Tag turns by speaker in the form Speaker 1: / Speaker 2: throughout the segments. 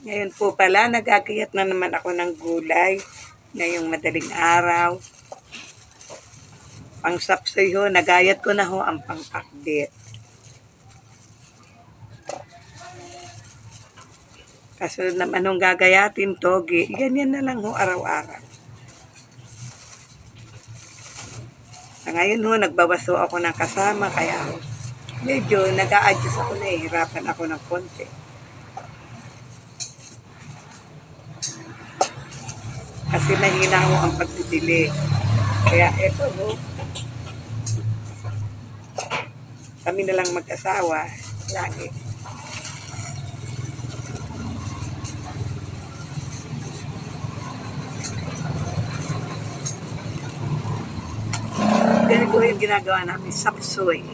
Speaker 1: Ngayon po pala, nagagayat na naman ako ng gulay ngayong madaling araw. Pang sapsoy ho, nagayat ko na ho ang pangpakbit. Kasunod naman nung gagayatin, togi, ganyan na lang ho araw-araw. Ngayon ho, nagbabaso ako ng kasama, kaya medyo nag-a-adjust ako, nahihirapan ako ng konti. Kasi nahina ho ang pagbibili. Kaya eto ho, kami na lang mag-asawa lagi. Ganito yung ginagawa namin, sapsoy.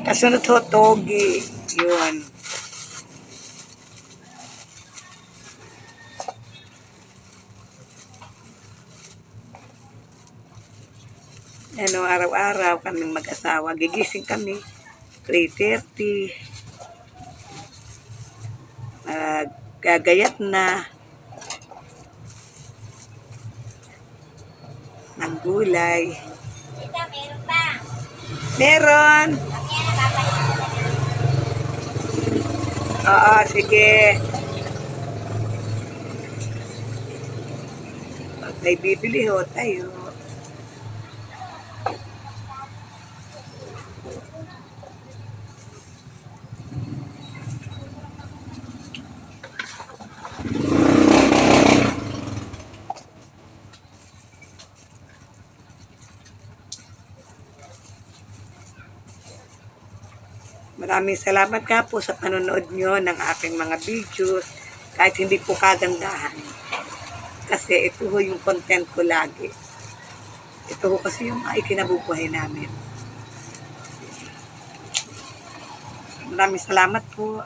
Speaker 1: Kasunod ho, togi. Yun. Ano, araw-araw kaming mag-asawa. Gigising kami 3:30. Gagayat na ng gulay.
Speaker 2: Tita, meron pa.
Speaker 1: Meron! Oo, sige. Pag may bibili ho tayo. Maraming salamat nga po sa panonood nyo ng aking mga videos, kahit hindi po kagandahan. Kasi ito ho yung content ko lagi. Ito ho kasi yung ikinabubuhay namin. Maraming salamat po.